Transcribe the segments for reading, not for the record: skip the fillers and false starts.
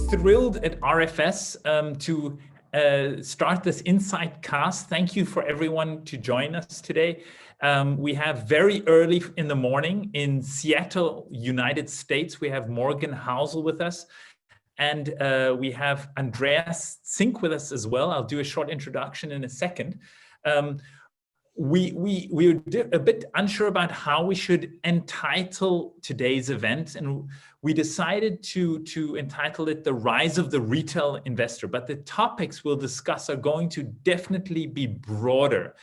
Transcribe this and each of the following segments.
thrilled at RFS to start this Insightcast. Thank you for everyone to join us today. We have very early in the morning in Seattle, United States, we have Morgan Housel with us. And we have Andreas Zingg with us as well. I'll do a short introduction in a second. We're a bit unsure about how we should entitle today's event, and we decided to entitle it The Rise of the Retail Investor, but the topics we'll discuss are going to definitely be broader.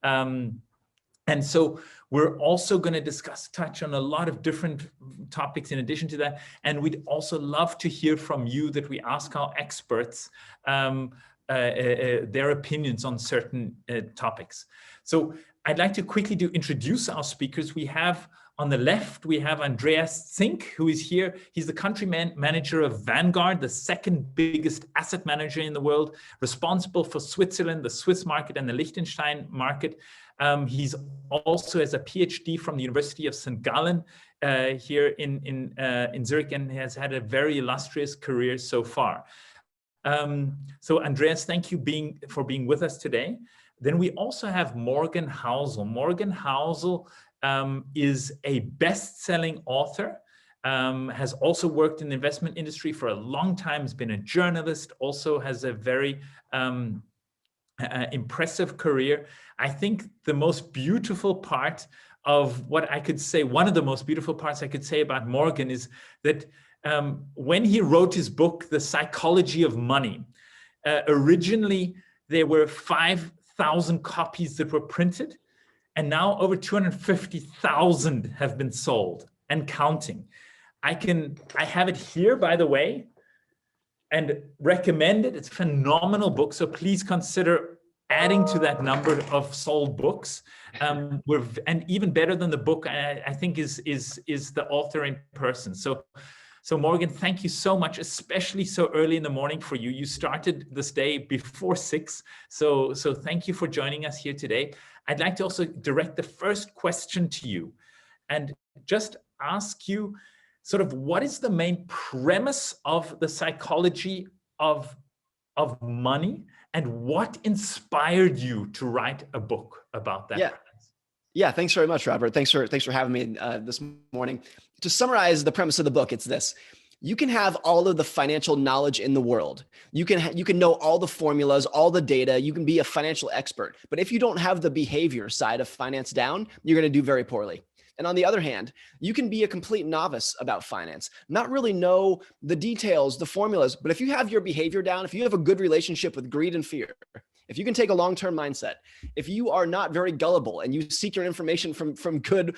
And so we're also going to touch on a lot of different topics in addition to that. And we'd also love to hear from you, that we ask our experts their opinions on certain topics. So I'd like to quickly introduce our speakers. We have on the left, we have Andreas Zingg, who is here. He's the country manager of Vanguard, the second biggest asset manager in the world, responsible for Switzerland, the Swiss market, and the Liechtenstein market. He's also has a PhD from the University of St. Gallen here in Zurich, and has had a very illustrious career so far. So Andreas, thank you for being with us today. Then we also have Morgan Housel. Morgan Housel is a best-selling author, has also worked in the investment industry for a long time, has been a journalist, also has a very impressive career. I think the most beautiful part of what I could say, one of the most beautiful parts I could say about Morgan is that when he wrote his book, The Psychology of Money, originally there were 5,000 copies that were printed, and now over 250,000 have been sold and counting. I have it here, by the way, and recommend it. It's a phenomenal book. So please consider adding to that number of sold books. And even better than the book, I think is the author in person. So Morgan, thank you so much, especially so early in the morning for you. You started this day before 6. So thank you for joining us here today. I'd like to also direct the first question to you and just ask you sort of what is the main premise of the psychology of money, and what inspired you to write a book about that? Yeah, thanks very much, Robert. Thanks for having me this morning. To summarize the premise of the book, it's this. You can have all of the financial knowledge in the world. You can know all the formulas, all the data. You can be a financial expert. But if you don't have the behavior side of finance down, you're going to do very poorly. And on the other hand, you can be a complete novice about finance, not really know the details, the formulas, but if you have your behavior down, if you have a good relationship with greed and fear, if you can take a long-term mindset, if you are not very gullible and you seek your information from good,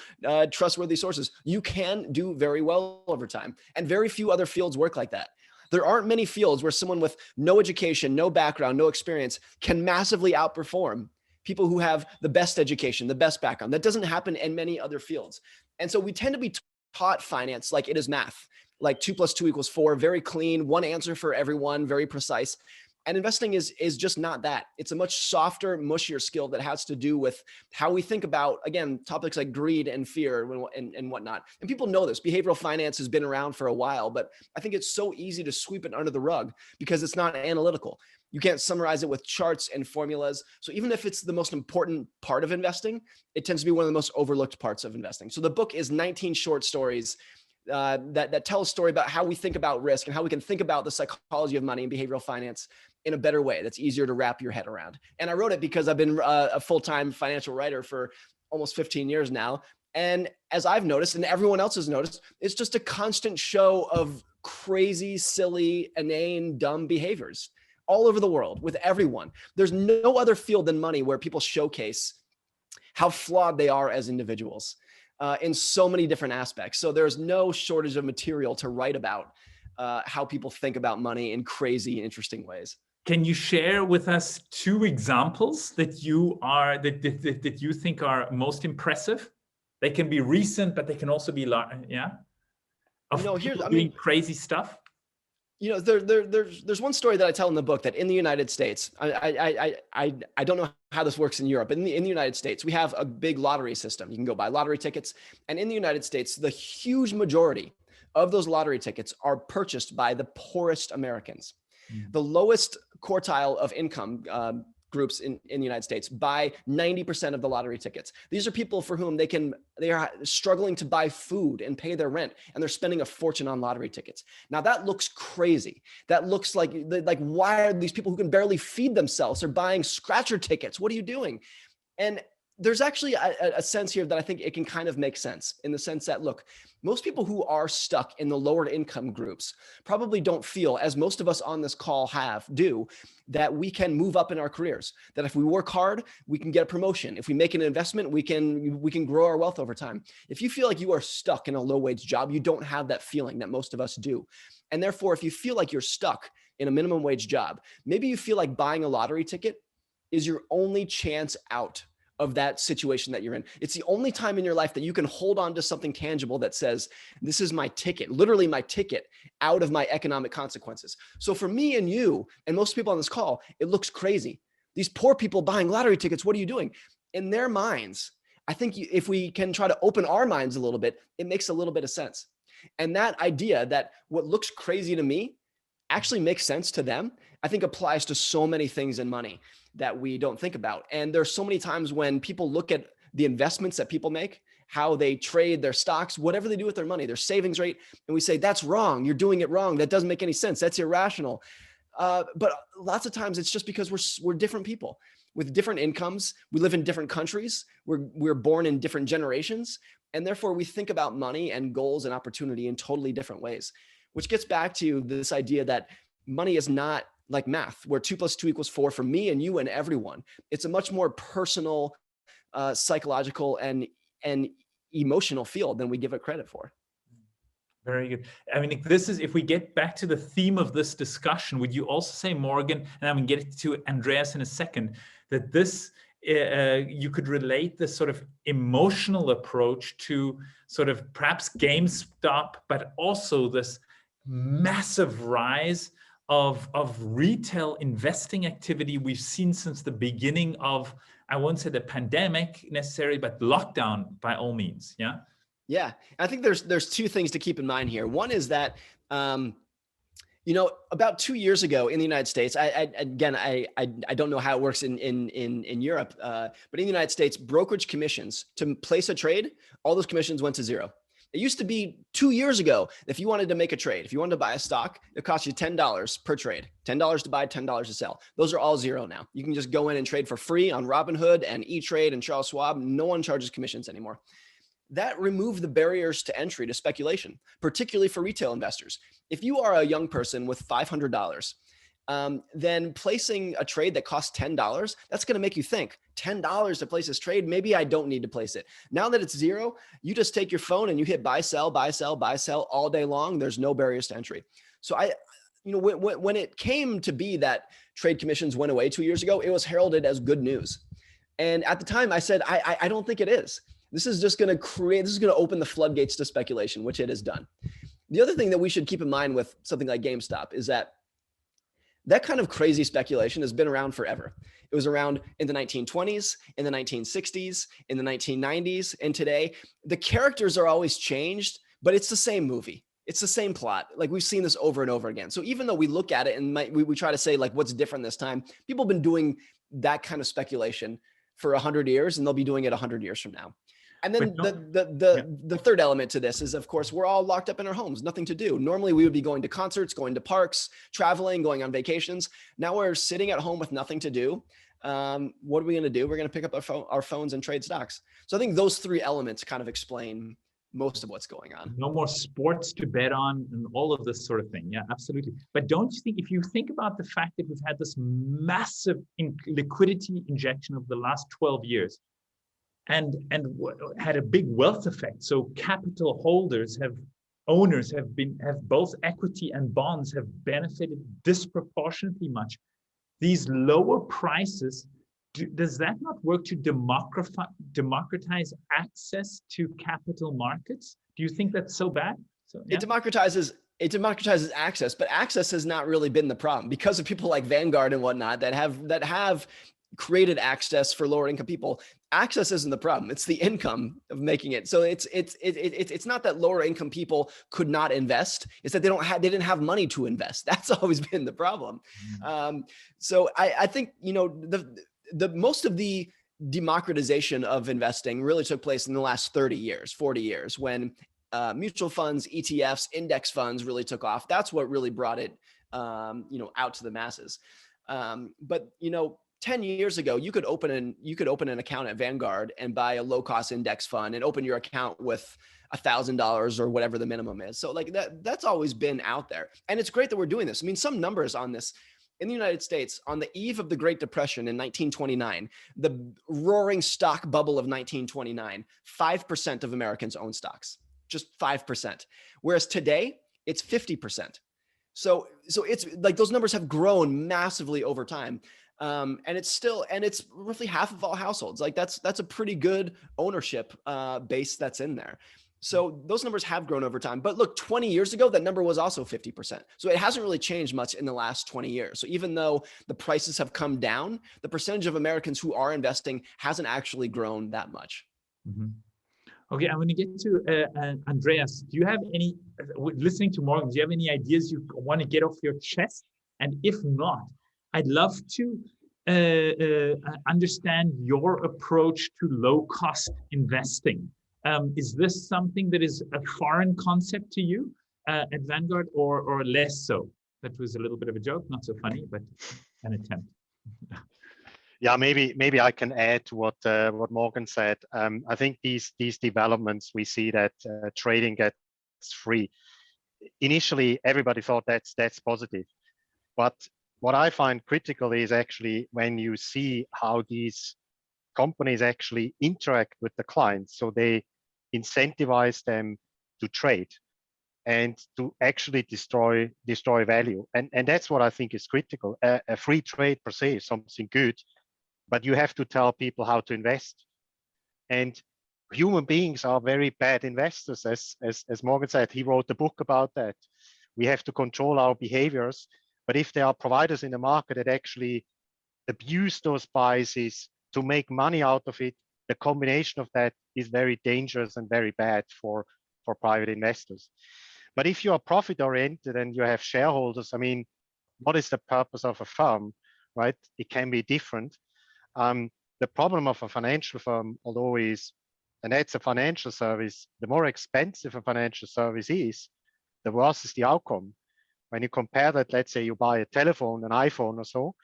trustworthy sources, you can do very well over time. And very few other fields work like that. There aren't many fields where someone with no education, no background, no experience can massively outperform people who have the best education, the best background. That doesn't happen in many other fields. And so we tend to be taught finance like it is math, like 2 + 2 = 4, very clean, one answer for everyone, very precise. And investing is just not that. It's a much softer, mushier skill that has to do with how we think about, again, topics like greed and fear and whatnot. And people know this. Behavioral finance has been around for a while, but I think it's so easy to sweep it under the rug because it's not analytical. You can't summarize it with charts and formulas. So even if it's the most important part of investing, it tends to be one of the most overlooked parts of investing. So the book is 19 short stories that tell a story about how we think about risk and how we can think about the psychology of money and behavioral finance in a better way that's easier to wrap your head around. And I wrote it because I've been a full-time financial writer for almost 15 years now. And as I've noticed, and everyone else has noticed, it's just a constant show of crazy, silly, inane, dumb behaviors all over the world with everyone. There's no other field than money where people showcase how flawed they are as individuals in so many different aspects. So there's no shortage of material to write about how people think about money in crazy, interesting ways. Can you share with us 2 examples that you think are most impressive? They can be recent, but they can also be doing crazy stuff. There's one story that I tell in the book that in the United States, I don't know how this works in Europe, but in the United States, we have a big lottery system. You can go buy lottery tickets. And in the United States, the huge majority of those lottery tickets are purchased by the poorest Americans. Mm. The lowest quartile of income groups in the United States buy 90% of the lottery tickets. These are people for whom they are struggling to buy food and pay their rent, and they're spending a fortune on lottery tickets. Now that looks crazy. That looks like why are these people who can barely feed themselves are buying scratcher tickets? What are you doing? And there's actually a sense here that I think it can kind of make sense, in the sense that, look, most people who are stuck in the lower income groups probably don't feel, as most of us on this call do, that we can move up in our careers, that if we work hard, we can get a promotion. If we make an investment, we can grow our wealth over time. If you feel like you are stuck in a low wage job, you don't have that feeling that most of us do. And therefore, if you feel like you're stuck in a minimum wage job, maybe you feel like buying a lottery ticket is your only chance out of that situation that you're in. It's the only time in your life that you can hold on to something tangible that says, this is my ticket, literally my ticket out of my economic consequences. So for me and you, and most people on this call, it looks crazy. These poor people buying lottery tickets, what are you doing? In their minds, I think if we can try to open our minds a little bit, it makes a little bit of sense. And that idea that what looks crazy to me actually makes sense to them, I think applies to so many things in money that we don't think about. And there's so many times when people look at the investments that people make, how they trade their stocks, whatever they do with their money, their savings rate, and we say, that's wrong. You're doing it wrong. That doesn't make any sense. That's irrational. But lots of times it's just because we're different people with different incomes. We live in different countries. We're born in different generations. And therefore we think about money and goals and opportunity in totally different ways, which gets back to this idea that money is not like math, where 2 + 2 = 4 for me and you and everyone. It's a much more personal, psychological and emotional field than we give it credit for. Very good. I mean, this is, if we get back to the theme of this discussion, would you also say, Morgan, and I'm going to get to Andreas in a second, that this, you could relate this sort of emotional approach to sort of perhaps GameStop, but also this massive rise of retail investing activity we've seen since the beginning of, I won't say the pandemic necessarily, but lockdown by all means. Yeah. Yeah. I think there's two things to keep in mind here. One is that, about 2 years ago in the United States, I don't know how it works in Europe, but in the United States, brokerage commissions to place a trade, all those commissions went to zero. It used to be 2 years ago, if you wanted to make a trade, if you wanted to buy a stock, it cost you $10 per trade, $10 to buy, $10 to sell. Those are all zero now. You can just go in and trade for free on Robinhood and E-Trade and Charles Schwab. No one charges commissions anymore. That removed the barriers to entry to speculation, particularly for retail investors. If you are a young person with $500, then placing a trade that costs $10, that's going to make you think, $10 to place this trade, maybe I don't need to place it. Now that it's zero, you just take your phone and you hit buy, sell, buy, sell, buy, sell all day long. There's no barriers to entry. So when it came to be that trade commissions went away 2 years ago, it was heralded as good news. And at the time I said, I don't think it is. This is just going to open the floodgates to speculation, which it has done. The other thing that we should keep in mind with something like GameStop is that kind of crazy speculation has been around forever. It was around in the 1920s, in the 1960s, in the 1990s, and today. The characters are always changed, but it's the same movie. It's the same plot. Like, we've seen this over and over again. So even though we look at it and we try to say, like, what's different this time, people have been doing that kind of speculation for 100 years, and they'll be doing it 100 years from now. And then the third element to this is, of course, we're all locked up in our homes, nothing to do. Normally we would be going to concerts, going to parks, traveling, going on vacations. Now we're sitting at home with nothing to do. What are we going to do? We're going to pick up our phones and trade stocks. So I think those three elements kind of explain most of what's going on. No more sports to bet on and all of this sort of thing. Yeah, absolutely. But don't you think, if you think about the fact that we've had this massive liquidity injection over the last 12 years, and had a big wealth effect. So capital holders owners have both equity and bonds have benefited disproportionately much. These lower prices, does that not work to democratize access to capital markets? Do you think that's so bad? So, yeah. It democratizes access, but access has not really been the problem because of people like Vanguard and whatnot that have created access for lower income people. Access isn't the problem; it's the income of making it. So it's not that lower income people could not invest; it's that they didn't have money to invest. That's always been the problem. So I think the most of the democratization of investing really took place in the last 30 years, 40 years, when mutual funds, ETFs, index funds really took off. That's what really brought it, out to the masses. But 10 years ago, you could open an account at Vanguard and buy a low cost index fund and open your account with $1,000 or whatever the minimum is. So like that's always been out there. And it's great that we're doing this. I mean, some numbers on this. In the United States, on the eve of the Great Depression in 1929, the roaring stock bubble of 1929, 5% of Americans own stocks, just 5%. Whereas today, it's 50%. So it's like those numbers have grown massively over time. And it's roughly half of all households. Like that's a pretty good ownership base that's in there. So those numbers have grown over time. But look, 20 years ago, that number was also 50%. So it hasn't really changed much in the last 20 years. So even though the prices have come down, the percentage of Americans who are investing hasn't actually grown that much. Mm-hmm. Okay, I'm going to get to Andreas. Do you have any, listening to Morgan, do you have any ideas you want to get off your chest? And if not, I'd love to understand your approach to low-cost investing. Is this something that is a foreign concept to you at Vanguard, or less so? That was a little bit of a joke, not so funny, but an attempt. Yeah, maybe I can add to what Morgan said. I think these developments, we see that trading gets free. Initially, everybody thought that's positive, but what I find critical is actually when you see how these companies actually interact with the clients. So they incentivize them to trade and to actually destroy value. And that's what I think is critical. A free trade per se is something good, but you have to tell people how to invest. And human beings are very bad investors, as Morgan said. He wrote a book about that. We have to control our behaviors, but if there are providers in the market that actually abuse those biases to make money out of it, the combination of that is very dangerous and very bad for private investors. But if you are profit oriented and you have shareholders, I mean, what is the purpose of a firm, right? It can be different. The problem of a financial firm, although is, and that's a financial service, the more expensive a financial service is, the worse is the outcome. When you compare that, let's say you buy a telephone, an iPhone or so,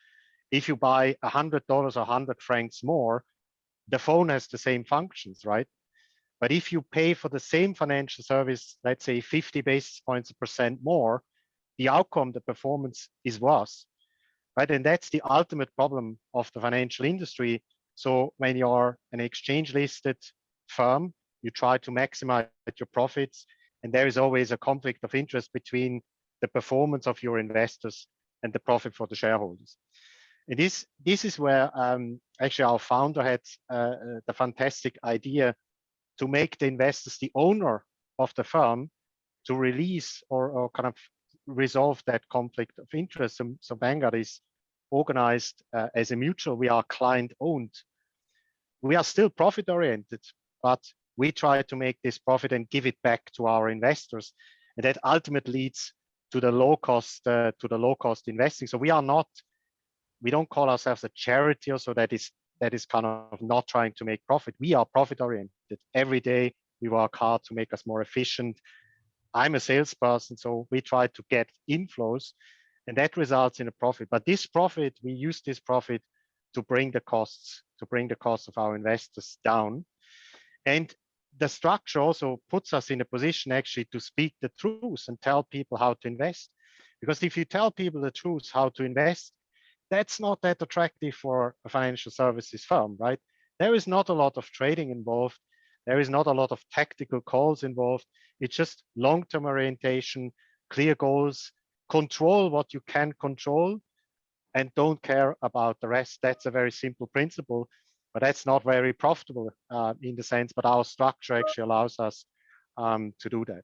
if you buy $100 or 100 francs more, the phone has the same functions, right? But if you pay for the same financial service, let's say 50 basis points % more, the outcome, the performance is worse, right? And that's the ultimate problem of the financial industry. So when you're an exchange listed firm, you try to maximize your profits, and there is always a conflict of interest between the performance of your investors and the profit for the shareholders. And this is where actually our founder had the fantastic idea to make the investors the owner of the firm, to release or kind of resolve that conflict of interest. So Vanguard is organized as a mutual. We are client owned. We are still profit oriented, but we try to make this profit and give it back to our investors, and that ultimately leads to the low cost investing. So we don't call ourselves a charity, or so that is kind of not trying to make profit. We are profit oriented. Every day we work hard to make us more efficient. I'm a salesperson, so we try to get inflows, and that results in a profit. But this profit, we use this profit to bring the costs of our investors down. And the structure also puts us in a position actually to speak the truth and tell people how to invest. Because if you tell people the truth, how to invest, that's not that attractive for a financial services firm, right? There is not a lot of trading involved. There is not a lot of tactical calls involved. It's just long-term orientation, clear goals, control what you can control, and don't care about the rest. That's a very simple principle, but that's not very profitable in the sense, but our structure actually allows us to do that.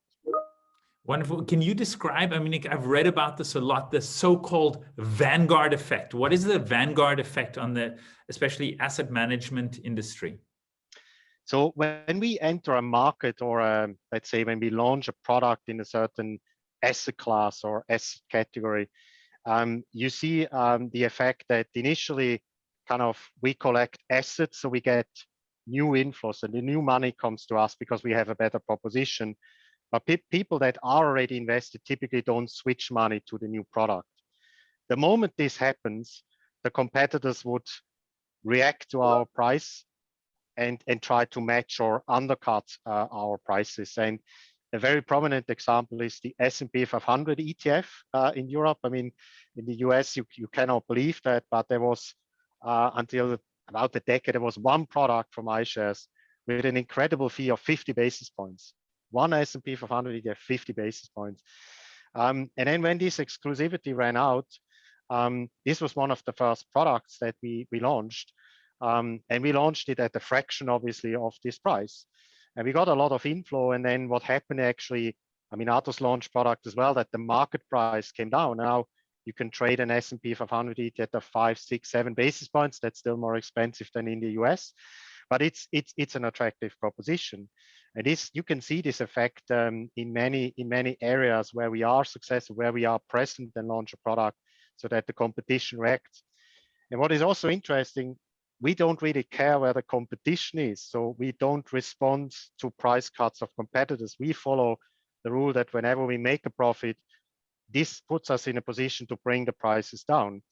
Wonderful. Can you describe, I mean, I've read about this a lot, the so-called Vanguard effect. What is the Vanguard effect on the, especially asset management industry? So when we enter a market or let's say when we launch a product in a certain asset class or asset category, you see the effect that initially kind of we collect assets, so we get new inflows and the new money comes to us because we have a better proposition. But people that are already invested typically don't switch money to the new product. The moment this happens, the competitors would react to our price and try to match or undercut our prices. And a very prominent example is the S&P 500 ETF in Europe. I mean, in the US, you cannot believe that, but there was, until about a decade, there was one product from iShares with an incredible fee of 50 basis points. One S&P 500 ETF, 50 basis points. And then when this exclusivity ran out, this was one of the first products that we launched. And we launched it at a fraction, obviously, of this price. And we got a lot of inflow. And then what happened actually, I mean, others launched product as well, that the market price came down. Now you can trade an S&P 500 ETF at 5, 6, 7 basis points. That's still more expensive than in the US, but it's an attractive proposition. And this, you can see this effect in many areas where we are successful, where we are present and launch a product so that the competition reacts. And what is also interesting, we don't really care where the competition is. So we don't respond to price cuts of competitors. We follow the rule that whenever we make a profit, this puts us in a position to bring the prices down.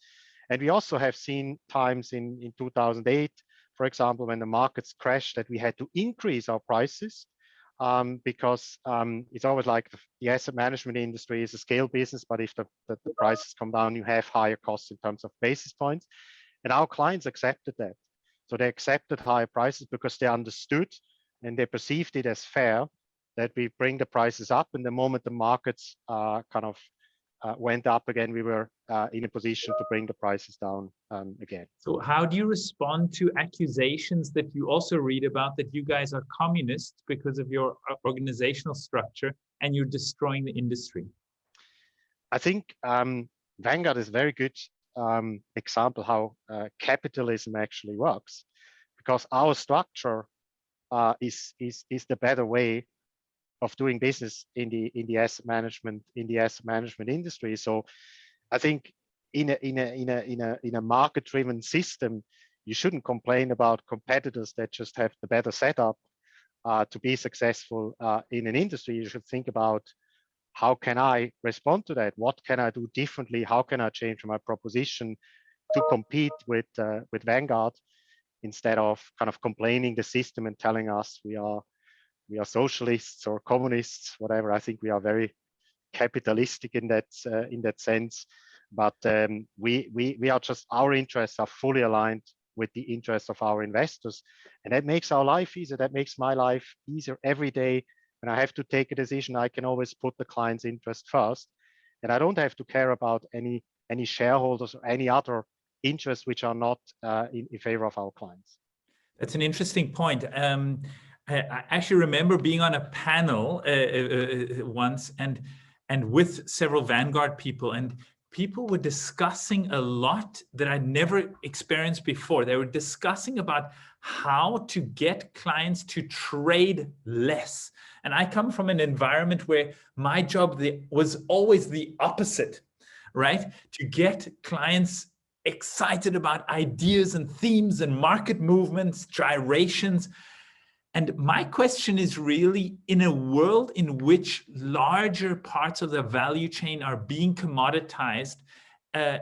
And we also have seen times in 2008, for example, when the markets crashed, that we had to increase our prices because it's always like the asset management industry is a scale business, but if the prices come down, you have higher costs in terms of basis points. And our clients accepted that. So they accepted higher prices because they understood and they perceived it as fair that we bring the prices up. And the moment the markets kind of went up again, we were in a position to bring the prices down again. So how do you respond to accusations that you also read about that you guys are communists because of your organizational structure and you're destroying the industry? I think Vanguard is a very good example how capitalism actually works, because our structure is the better way of doing business in the asset management industry. So I think in a market-driven system, you shouldn't complain about competitors that just have the better setup to be successful in an industry. You should think about, how can I respond to that? What can I do differently? How can I change my proposition to compete with Vanguard, instead of kind of complaining the system and telling us we are socialists or communists, whatever. I think we are very capitalistic in that sense, but we are just, our interests are fully aligned with the interests of our investors, and that makes our life easier. That makes my life easier every day. When I have to take a decision, I can always put the client's interest first, and I don't have to care about any shareholders or any other interests which are not in favor of our clients. That's an interesting point. I actually remember being on a panel once and with several Vanguard people, and people were discussing a lot that I'd never experienced before. They were discussing about how to get clients to trade less. And I come from an environment where my job was always the opposite, right? To get clients excited about ideas and themes and market movements, gyrations. And my question is really, in a world in which larger parts of the value chain are being commoditized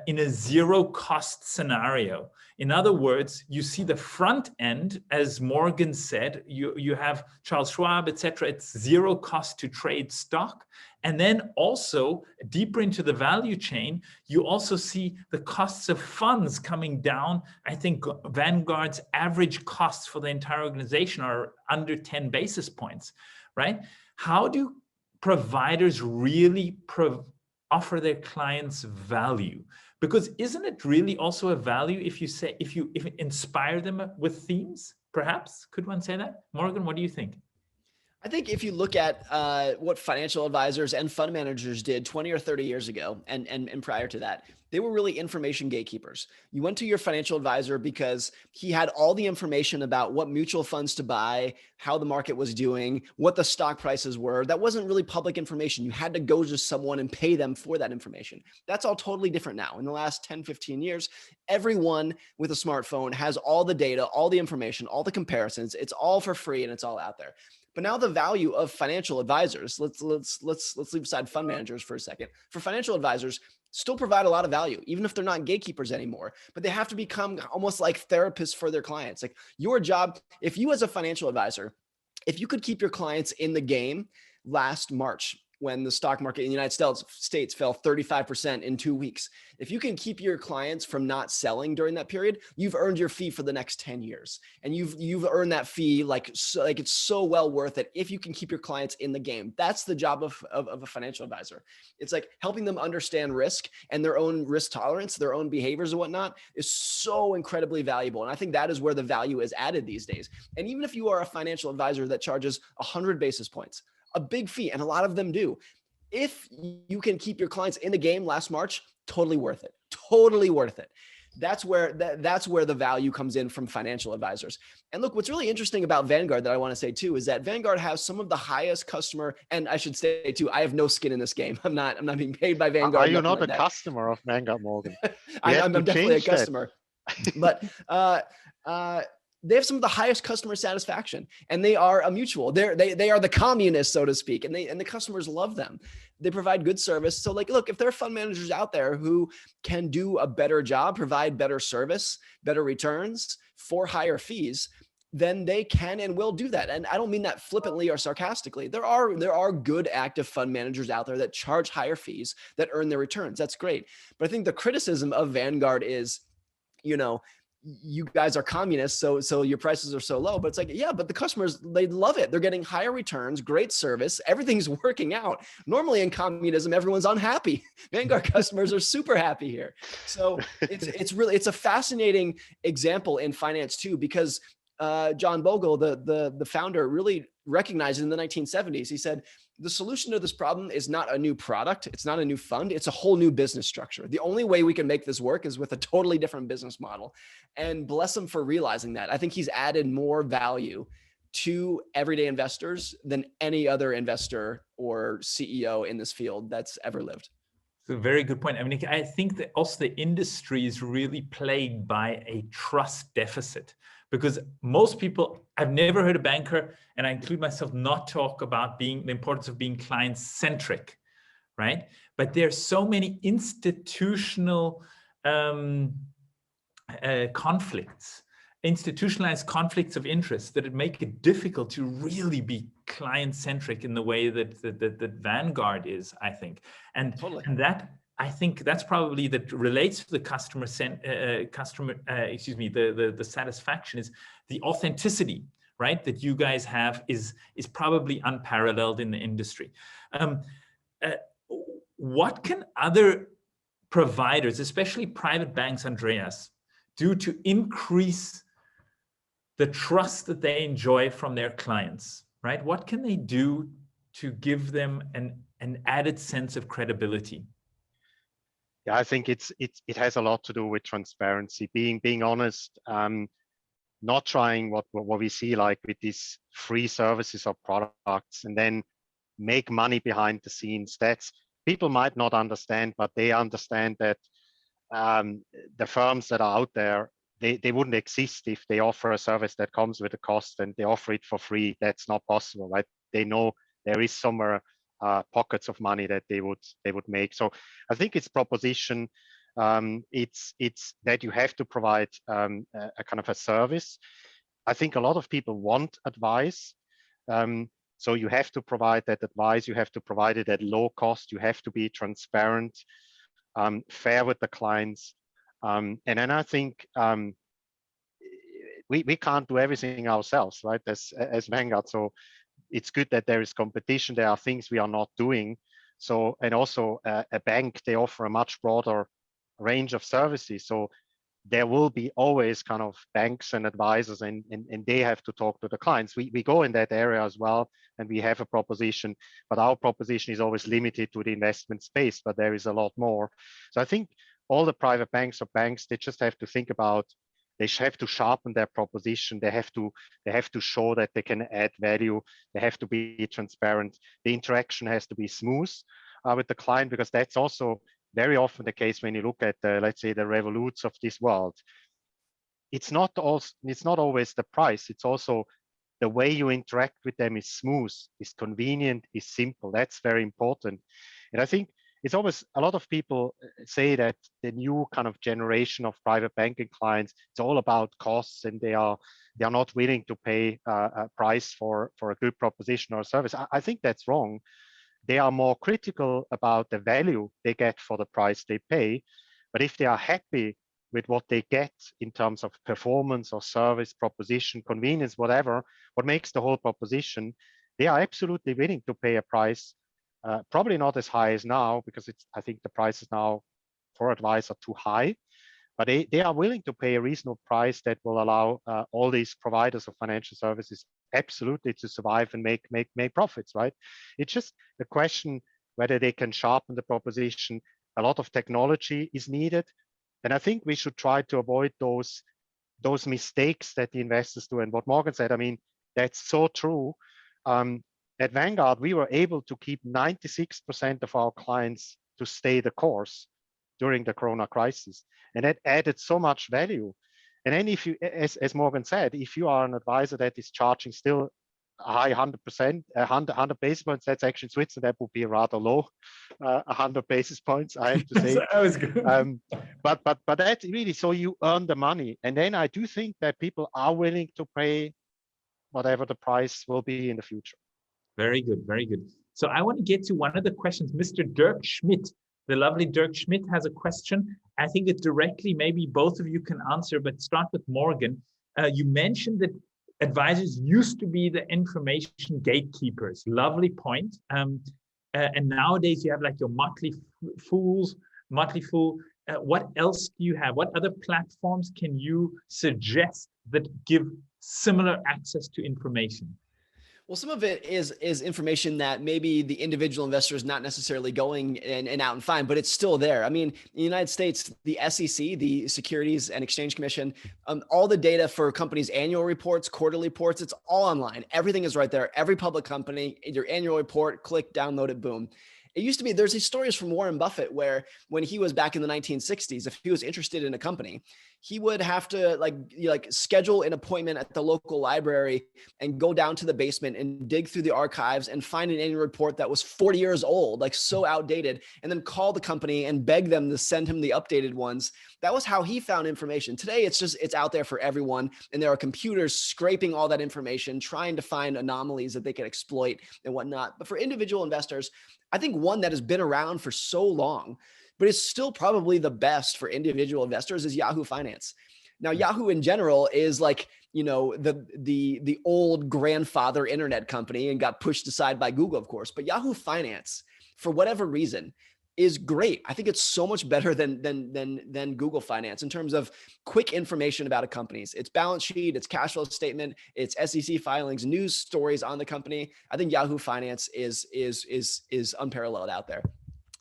in a zero cost scenario. In other words, you see the front end, as Morgan said, you have Charles Schwab, etc. It's zero cost to trade stock. And then also deeper into the value chain, you also see the costs of funds coming down. I think Vanguard's average costs for the entire organization are under 10 basis points, right? How do providers really offer their clients value? Because isn't it really also a value if you say, if you inspire them with themes, perhaps? Could one say that? Morgan, what do you think? I think if you look at what financial advisors and fund managers did 20 or 30 years ago, and prior to that, they were really information gatekeepers. You went to your financial advisor because he had all the information about what mutual funds to buy, how the market was doing, what the stock prices were. That wasn't really public information. You had to go to someone and pay them for that information. That's all totally different now. In the last 10, 15 years, everyone with a smartphone has all the data, all the information, all the comparisons. It's all for free and it's all out there. But now the value of financial advisors, let's leave aside fund managers for a second. For financial advisors, still provide a lot of value, even if they're not gatekeepers anymore, but they have to become almost like therapists for their clients. Like your job, if you as a financial advisor, if you could keep your clients in the game last March, when the stock market in the United States fell 35% in 2 weeks. If you can keep your clients from not selling during that period, you've earned your fee for the next 10 years. And you've earned that fee like it's so well worth it if you can keep your clients in the game. That's the job of a financial advisor. It's like helping them understand risk and their own risk tolerance, their own behaviors and whatnot is so incredibly valuable. And I think that is where the value is added these days. And even if you are a financial advisor that charges 100 basis points, a big fee, and a lot of them do. If you can keep your clients in the game last March, totally worth it. Totally worth it. That's where the value comes in from financial advisors. And look, what's really interesting about Vanguard that I want to say too is that Vanguard has some of the highest customer, and I should say too, I have no skin in this game. I'm not being paid by Vanguard. Are you not a customer of Vanguard, Morgan? I'm definitely a customer. But they have some of the highest customer satisfaction, and they are a mutual. They are the communists, so to speak, and the customers love them. They provide good service. So like, look, if there are fund managers out there who can do a better job, provide better service, better returns for higher fees, then they can and will do that. And I don't mean that flippantly or sarcastically. There are good active fund managers out there that charge higher fees that earn their returns. That's great. But I think the criticism of Vanguard is, you guys are communists, so your prices are so low. But it's like, yeah, but the customers, they love it. They're getting higher returns, great service, everything's working out. Normally in communism, everyone's unhappy. Vanguard customers are super happy here. So it's a fascinating example in finance too, because John Bogle, the founder, really recognized in the 1970s. He said, the solution to this problem is not a new product. It's not a new fund. It's a whole new business structure. The only way we can make this work is with a totally different business model. And bless him for realizing that. I think he's added more value to everyday investors than any other investor or CEO in this field that's ever lived. It's a very good point. I mean, I think that also the industry is really plagued by a trust deficit, because most people, I've never heard a banker, and I include myself, not talk about the importance of being client-centric, right? But there's so many institutional conflicts, institutionalized conflicts of interest that it make it difficult to really be client-centric in the way that Vanguard is, I think. And, totally. And that, I think that's probably that relates to the the satisfaction is the authenticity, right? That you guys have is probably unparalleled in the industry. What can other providers, especially private banks, Andreas, do to increase the trust that they enjoy from their clients, right? What can they do to give them an added sense of credibility? Yeah, I think it has a lot to do with transparency, being honest, not trying what we see like with these free services or products and then make money behind the scenes. That's, people might not understand, but they understand that the firms that are out there, they wouldn't exist if they offer a service that comes with a cost and they offer it for free. That's not possible, right? They know there is somewhere pockets of money that they would make. So I think it's proposition. It's that you have to provide a kind of a service. I think a lot of people want advice. So you have to provide that advice. You have to provide it at low cost. You have to be transparent, fair with the clients. And then I think we can't do everything ourselves, right? As Vanguard. So it's good that there is competition. There are things we are not doing. So, and also a bank, they offer a much broader range of services. So there will be always kind of banks and advisors, and they have to talk to the clients. We go in that area as well, and we have a proposition, but our proposition is always limited to the investment space, but there is a lot more. So I think all the private banks or banks, they just have to think about, they have to sharpen their proposition. They have to show that they can add value. They have to be transparent. The interaction has to be smooth with the client, because that's also very often the case when you look at let's say the Revoluts of this world. It's not always the price. It's also the way you interact with them is smooth, is convenient, is simple. That's very important. And I think it's always, a lot of people say that the new kind of generation of private banking clients, it's all about costs, and they are not willing to pay a price for a good proposition or service. I think that's wrong. They are more critical about the value they get for the price they pay. But if they are happy with what they get in terms of performance or service, proposition, convenience, whatever, what makes the whole proposition, they are absolutely willing to pay a price. Probably not as high as now, because I think the prices now for advice are too high, but they are willing to pay a reasonable price that will allow all these providers of financial services absolutely to survive and make profits, right? It's just a question whether they can sharpen the proposition. A lot of technology is needed, and I think we should try to avoid those mistakes that the investors do. And what Morgan said, I mean, that's so true. At Vanguard, we were able to keep 96% of our clients to stay the course during the Corona crisis. And that added so much value. And then if you, as Morgan said, if you are an advisor that is charging still a high 100%, 100 basis points, that's actually in Switzerland, that would be rather low, 100 basis points, I have to say. That was good. But that's really, so you earn the money. And then I do think that people are willing to pay whatever the price will be in the future. Very good, very good. So I want to get to one of the questions. Mr. Dirk Schmidt, the lovely Dirk Schmidt, has a question. I think it directly, maybe both of you can answer, but start with Morgan. You mentioned that advisors used to be the information gatekeepers. Lovely point. And nowadays you have like your Motley Fool. What else do you have? What other platforms can you suggest that give similar access to information? Well, some of it is information that maybe the individual investor is not necessarily going and out and find, but it's still there. I mean, in the United States, the SEC, the Securities and Exchange Commission, all the data for companies' annual reports, quarterly reports, it's all online. Everything is right there. Every public company, your annual report, click, download it, boom. It used to be, there's these stories from Warren Buffett where when he was back in the 1960s, if he was interested in a company, he would have to like schedule an appointment at the local library and go down to the basement and dig through the archives and find an annual report that was 40 years old, like so outdated, and then call the company and beg them to send him the updated ones. That was how he found information. Today, it's out there for everyone. And there are computers scraping all that information, trying to find anomalies that they can exploit and whatnot. But for individual investors, I think one that has been around for so long, but is still probably the best for individual investors, is Yahoo Finance. Now, Yahoo in general is like, you know, the old grandfather internet company and got pushed aside by Google, of course. But Yahoo Finance, for whatever reason, is great. I think it's so much better than Google Finance in terms of quick information about a company's, its balance sheet, its cash flow statement, its SEC filings, news stories on the company. I think Yahoo Finance is unparalleled out there.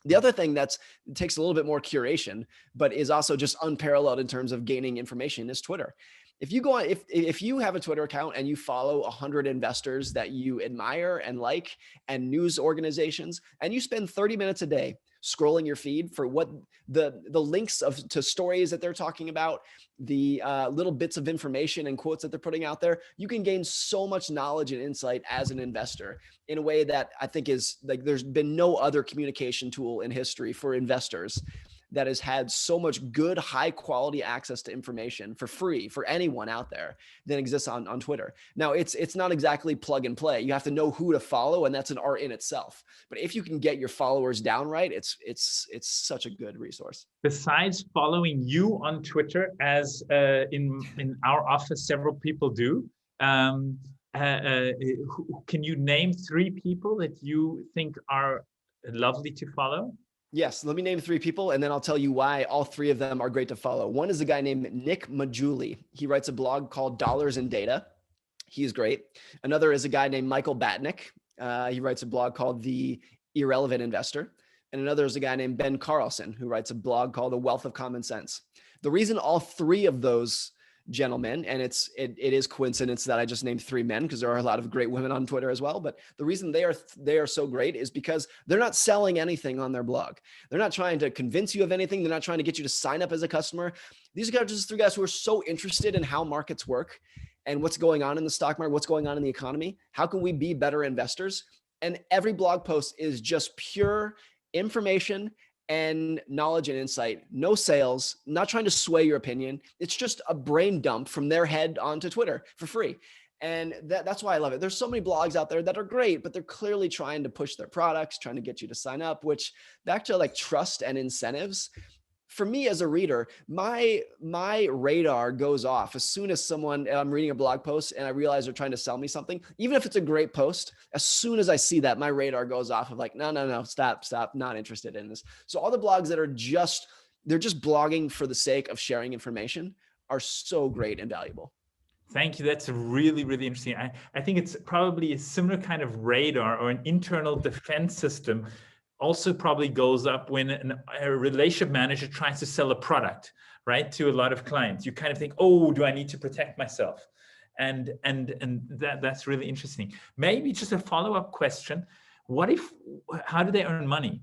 The other thing that takes a little bit more curation, but is also just unparalleled in terms of gaining information, is Twitter. If you go on, if you have a Twitter account and you follow 100 investors that you admire and like, and news organizations, and you spend 30 minutes a day scrolling your feed for what the links to stories that they're talking about, the little bits of information and quotes that they're putting out there, you can gain so much knowledge and insight as an investor in a way that I think is like, there's been no other communication tool in history for investors that has had so much good, high quality access to information for free for anyone out there than exists on Twitter. Now, it's not exactly plug and play. You have to know who to follow, and that's an art in itself. But if you can get your followers down right, it's such a good resource. Besides following you on Twitter, as in our office, several people do, can you name 3 people that you think are lovely to follow? Yes, let me name three people, and then I'll tell you why all three of them are great to follow. One is a guy named Nick Majuli. He writes a blog called Dollars and Data. He's great. Another is a guy named Michael Batnick. He writes a blog called The Irrelevant Investor. And another is a guy named Ben Carlson, who writes a blog called The Wealth of Common Sense. The reason all three of those gentlemen, and it is coincidence that I just named three men because there are a lot of great women on Twitter as well, but the reason they are so great is because they're not selling anything on their blog. They're not trying to convince you of anything. They're not trying to get you to sign up as a customer. These are just three guys who are so interested in how markets work and what's going on in the stock market, what's going on in the economy. How can we be better investors? And every blog post is just pure information and knowledge and insight, no sales, not trying to sway your opinion. It's just a brain dump from their head onto Twitter for free. And that's why I love it. There's so many blogs out there that are great, but they're clearly trying to push their products, trying to get you to sign up, which back to like trust and incentives. For me as a reader, my radar goes off as soon as I'm reading a blog post and I realize they're trying to sell me something. Even if it's a great post, as soon as I see that, my radar goes off of like, no, stop, not interested in this. So all the blogs that are they're just blogging for the sake of sharing information are so great and valuable. Thank you. That's really, really interesting. I think it's probably a similar kind of radar or an internal defense system also probably goes up when a relationship manager tries to sell a product, right, to a lot of clients. You kind of think, oh, do I need to protect myself? And that's really interesting. Maybe just a follow-up question. How do they earn money?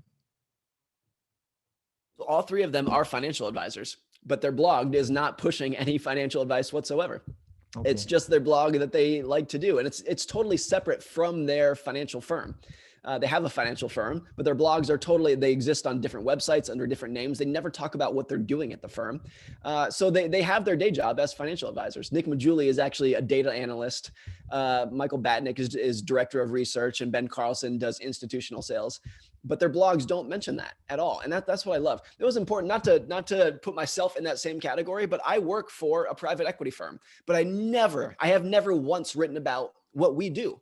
All three of them are financial advisors, but their blog is not pushing any financial advice whatsoever. Okay. It's just their blog that they like to do. And it's totally separate from their financial firm. They have a financial firm, but their blogs are they exist on different websites under different names. They never talk about what they're doing at the firm. So they have their day job as financial advisors. Nick Majuli is actually a data analyst. Michael Batnick is director of research, and Ben Carlson does institutional sales. But their blogs don't mention that at all. And that's what I love. It was important not to put myself in that same category, but I work for a private equity firm, but I have never once written about what we do.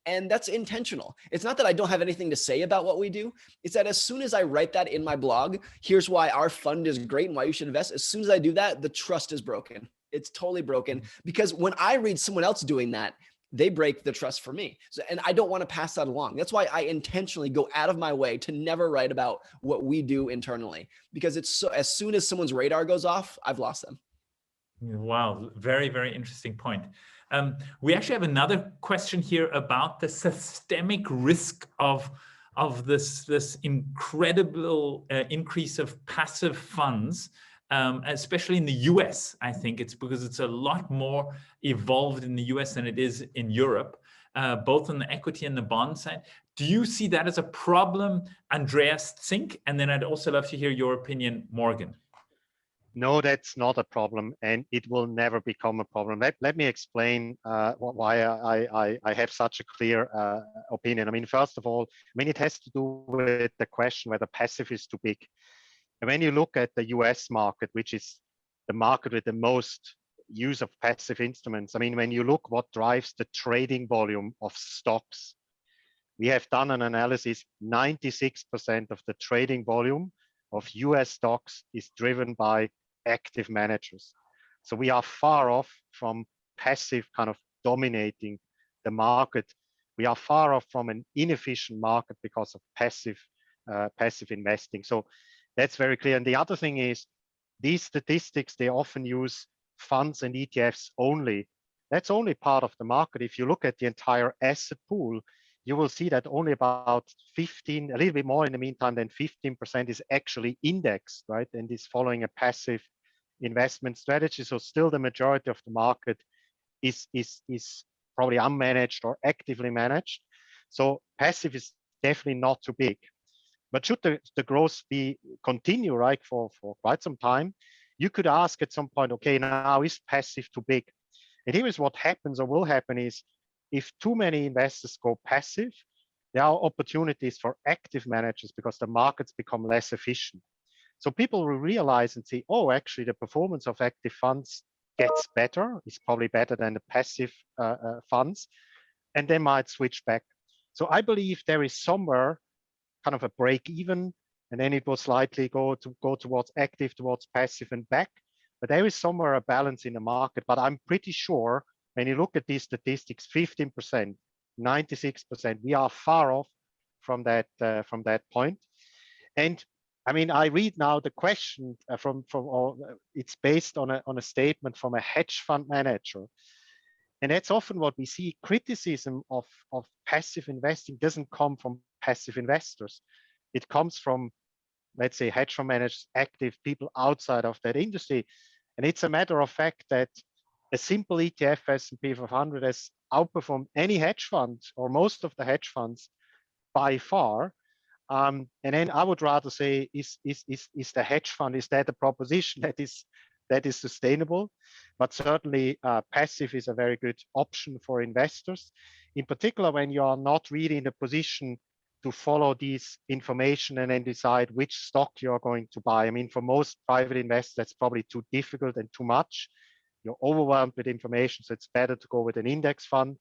And that's intentional. It's not that I don't have anything to say about what we do. It's that as soon as I write that in my blog, here's why our fund is great and why you should invest. As soon as I do that, the trust is broken. It's totally broken because when I read someone else doing that, they break the trust for me. And I don't want to pass that along. That's why I intentionally go out of my way to never write about what we do internally, because it's so, as soon as someone's radar goes off, I've lost them. Wow. Very, very interesting point. We actually have another question here about the systemic risk of this incredible increase of passive funds, especially in the US. I think it's because it's a lot more evolved in the US than it is in Europe, both on the equity and the bond side. Do you see that as a problem, Andreas Zingg? And then I'd also love to hear your opinion, Morgan. No, that's not a problem, and it will never become a problem. Let me explain why I have such a clear opinion. I mean, first of all, it has to do with the question whether passive is too big. And when you look at the US market, which is the market with the most use of passive instruments, I mean, when you look what drives the trading volume of stocks, we have done an analysis, 96% of the trading volume of US stocks is driven by active managers. So we are far off from passive kind of dominating the market. We are far off from an inefficient market because of passive investing. So that's very clear. And the other thing is, these statistics, they often use funds and ETFs only. That's only part of the market. If you look at the entire asset pool, you will see that only about 15, a little bit more in the meantime than 15% is actually indexed, right? And is following a passive investment strategy. So still the majority of the market is probably unmanaged or actively managed. So passive is definitely not too big. But should the growth continue, right, for quite some time, you could ask at some point, okay, now is passive too big? And here is what happens or will happen is, if too many investors go passive, there are opportunities for active managers because the markets become less efficient. So people will realize and see, oh, actually the performance of active funds gets better. It's probably better than the passive funds, and they might switch back. So I believe there is somewhere kind of a break even and then it will slightly go towards active, towards passive and back. But there is somewhere a balance in the market. But I'm pretty sure when you look at these statistics, 15%, 96%, we are far off from that point. And I mean, I read now the question it's based on a statement from a hedge fund manager. And that's often what we see. Criticism of passive investing doesn't come from passive investors. It comes from, let's say, hedge fund managers, active people outside of that industry. And it's a matter of fact that a simple ETF S&P 500 has outperformed any hedge fund or most of the hedge funds by far. And then I would rather say, is the hedge fund, is that a proposition that is sustainable? But certainly passive is a very good option for investors, in particular when you are not really in a position to follow these information and then decide which stock you're going to buy. I mean, for most private investors, that's probably too difficult and too much. You're overwhelmed with information, so it's better to go with an index fund.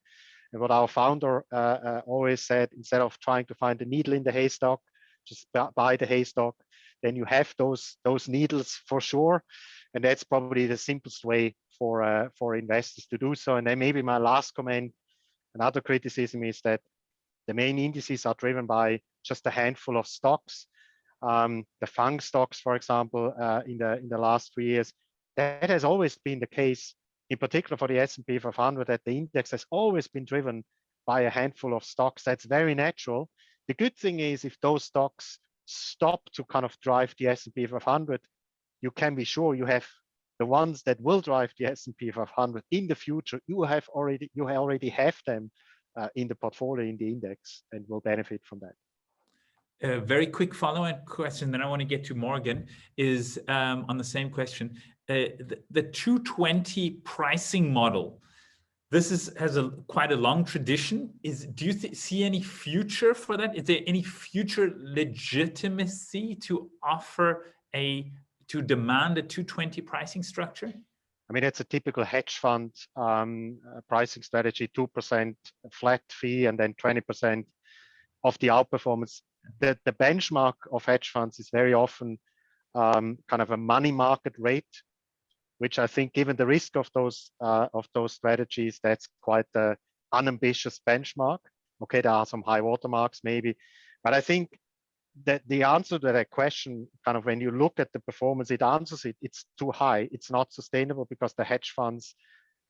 And what our founder always said, instead of trying to find a needle in the haystack, just buy the haystack. Then you have those needles for sure. And that's probably the simplest way for investors to do so. And then maybe my last comment, another criticism is that the main indices are driven by just a handful of stocks. The FANG stocks, for example, in the last 3 years, that has always been the case, in particular for the S&P 500, that the index has always been driven by a handful of stocks. That's very natural. The good thing is if those stocks stop to kind of drive the S&P 500, you can be sure you have the ones that will drive the S&P 500 in the future. You already have them in the portfolio, in the index, and will benefit from that. A very quick follow-on question, then I want to get to Morgan, is on the same question. The 220 pricing model, this has quite a long tradition. Do you see any future for that? Is there any future legitimacy to to demand a 220 pricing structure? I mean, it's a typical hedge fund pricing strategy, 2% flat fee and then 20% of the outperformance. The benchmark of hedge funds is very often kind of a money market rate, which I think, given the risk of those strategies, that's quite an unambitious benchmark. Okay, there are some high watermarks maybe, but I think that the answer to that question, kind of when you look at the performance, it answers it. It's too high. It's not sustainable because the hedge funds,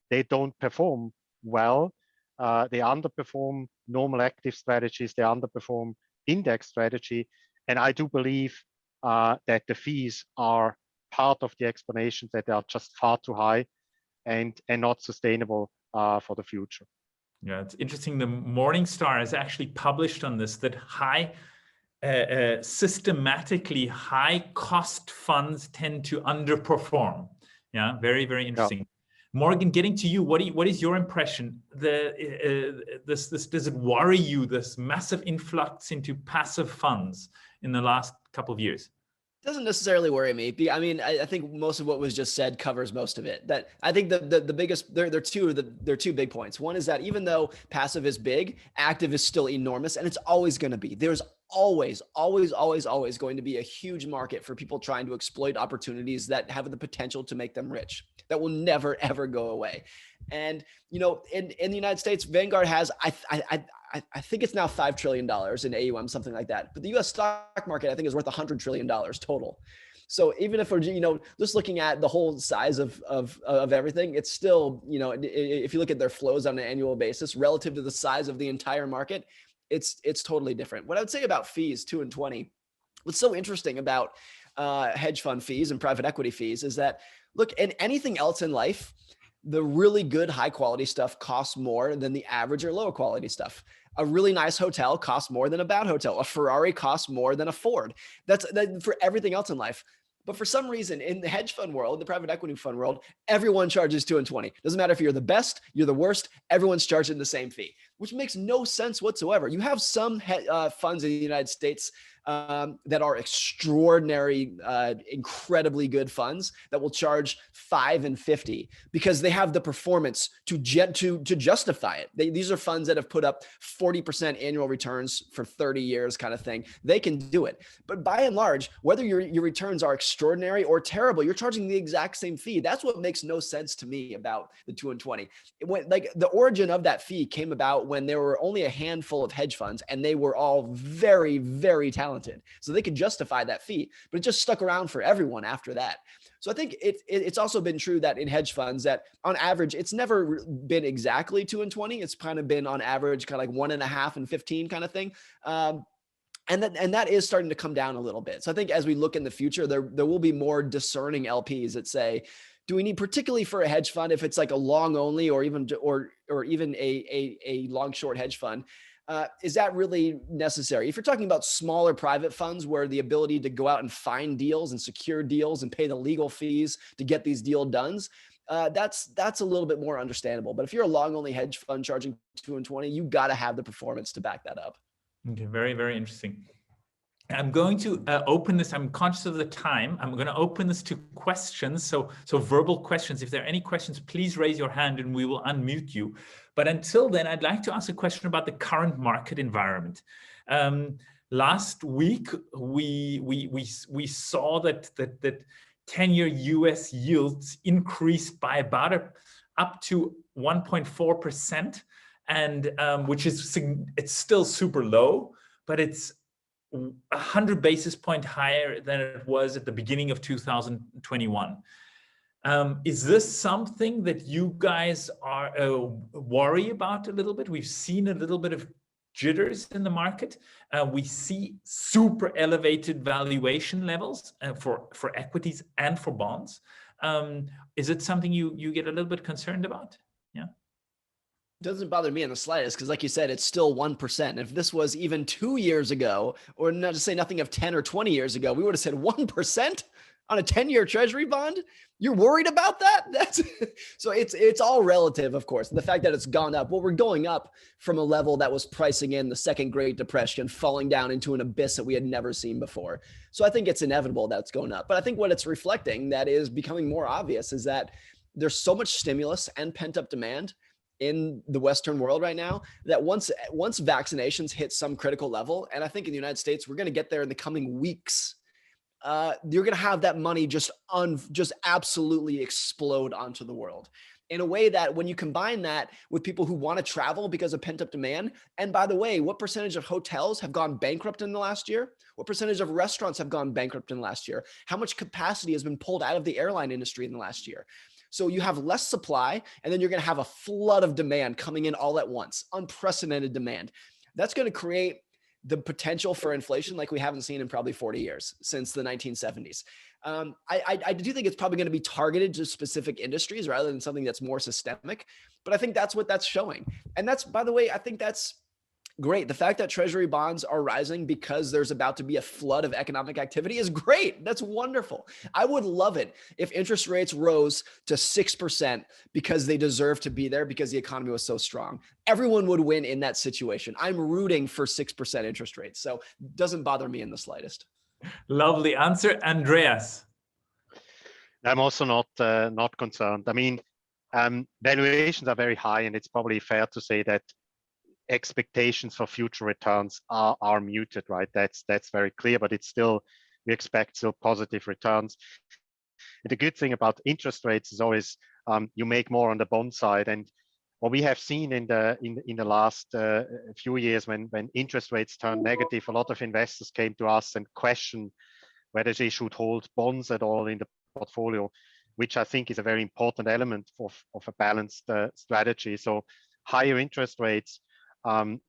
they don't perform well. They underperform normal active strategies. They underperform index strategy. And I do believe that the fees are part of the explanation, that they are just far too high and not sustainable for the future. Yeah, it's interesting. The Morningstar has actually published on this, that systematically high cost funds tend to underperform. Yeah, very, very interesting. Yeah. Morgan, getting to you, what is your impression? Does it worry you, this massive influx into passive funds in the last couple of years? Doesn't necessarily worry me. I mean, I think most of what was just said covers most of it. That I think the biggest, there are two big points. One is that even though passive is big, active is still enormous, and it's always going to be. There's always going to be a huge market for people trying to exploit opportunities that have the potential to make them rich. That will never ever go away. And in the United States, Vanguard has I think it's now $5 trillion in AUM, something like that. But the U.S. stock market, I think, is worth $100 trillion total. So even if we're, just looking at the whole size of everything, it's still, if you look at their flows on an annual basis relative to the size of the entire market, it's totally different. What I would say about fees, 2 and 20, what's so interesting about hedge fund fees and private equity fees is that, look, in anything else in life, the really good high quality stuff costs more than the average or low quality stuff. A really nice hotel costs more than a bad hotel. A Ferrari costs more than a Ford. That's for everything else in life. But for some reason, in the hedge fund world, the private equity fund world, everyone charges 2 and 20. Doesn't matter if you're the best, you're the worst, everyone's charging the same fee, which makes no sense whatsoever. You have some funds in the United States that are extraordinary, incredibly good funds that will charge 5 and 50 because they have the performance to justify it. These are funds that have put up 40% annual returns for 30 years kind of thing. They can do it. But by and large, whether your returns are extraordinary or terrible, you're charging the exact same fee. That's what makes no sense to me about the 2 and 20. Like the origin of that fee came about when there were only a handful of hedge funds and they were all very, very talented. So they could justify that fee, but it just stuck around for everyone after that. So I think it's also been true that in hedge funds that on average, it's never been exactly 2 and 20. It's kind of been on average kind of like 1.5 and 15 kind of thing. And that is starting to come down a little bit. So I think as we look in the future, there will be more discerning LPs that say, do we need, particularly for a hedge fund, if it's like a long only or even a long short hedge fund, is that really necessary? If you're talking about smaller private funds where the ability to go out and find deals and secure deals and pay the legal fees to get these deals done, that's a little bit more understandable. But if you're a long only hedge fund charging 2 and 20, you got to have the performance to back that up. Okay, very, very interesting. I'm going to open this. I'm conscious of the time. I'm going to open this to questions. So verbal questions. If there are any questions, please raise your hand and we will unmute you. But until then, I'd like to ask a question about the current market environment. Last week, we saw that 10-year US yields increased by about up to 1.4%, and which is, it's still super low, but it's 100 basis points higher than it was at the beginning of 2021. Is this something that you guys are worry about a little bit? We've seen a little bit of jitters in the market. We see super elevated valuation levels for equities and for bonds. Is it something you get a little bit concerned about? Yeah. Doesn't bother me in the slightest because, like you said, it's still 1%. If this was even 2 years ago, or not to say nothing of 10 or 20 years ago, we would have said 1% on a 10-year treasury bond. You're worried about that? That's so it's all relative, of course. And the fact that it's gone up, well, we're going up from a level that was pricing in the second Great Depression, falling down into an abyss that we had never seen before. So I think it's inevitable that it's going up. But I think what it's reflecting that is becoming more obvious is that there's so much stimulus and pent-up demand in the Western world right now that once vaccinations hit some critical level, and I think in the United States, we're going to get there in the coming weeks, you're going to have that money just absolutely explode onto the world in a way that when you combine that with people who want to travel because of pent up demand. And by the way, what percentage of hotels have gone bankrupt in the last year? What percentage of restaurants have gone bankrupt in the last year? How much capacity has been pulled out of the airline industry in the last year? So you have less supply, and then you're going to have a flood of demand coming in all at once, unprecedented demand. That's going to create the potential for inflation like we haven't seen in probably 40 years since the 1970s. I do think it's probably going to be targeted to specific industries rather than something that's more systemic, but I think that's what that's showing. And that's, by the way, I think that's great. The fact that treasury bonds are rising because there's about to be a flood of economic activity is great. That's wonderful. I would love it if interest rates rose to 6% because they deserve to be there because the economy was so strong. Everyone would win in that situation. I'm rooting for 6% interest rates. So it doesn't bother me in the slightest. Lovely answer. Andreas. I'm also not concerned. I mean, valuations are very high, and it's probably fair to say that expectations for future returns are muted, right? That's very clear, but it's still, we expect still positive returns. And the good thing about interest rates is always you make more on the bond side. And what we have seen in the last few years, when interest rates turned negative, a lot of investors came to us and questioned whether they should hold bonds at all in the portfolio, which I think is a very important element of a balanced strategy. So higher interest rates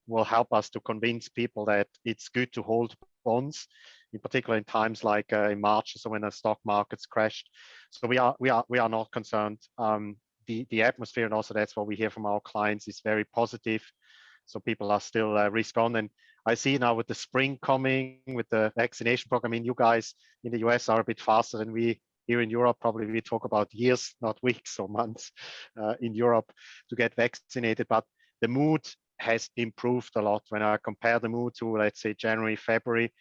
will help us to convince people that it's good to hold bonds, in particular in times like in March, so when the stock markets crashed. So we are not concerned. The atmosphere, and also that's what we hear from our clients, is very positive. So people are still risk on. And I see now with the spring coming, with the vaccination program, I mean, you guys in the US are a bit faster than we here in Europe. Probably we talk about years, not weeks or months in Europe to get vaccinated. But the mood has improved a lot when I compare the mood to, let's say, January, February.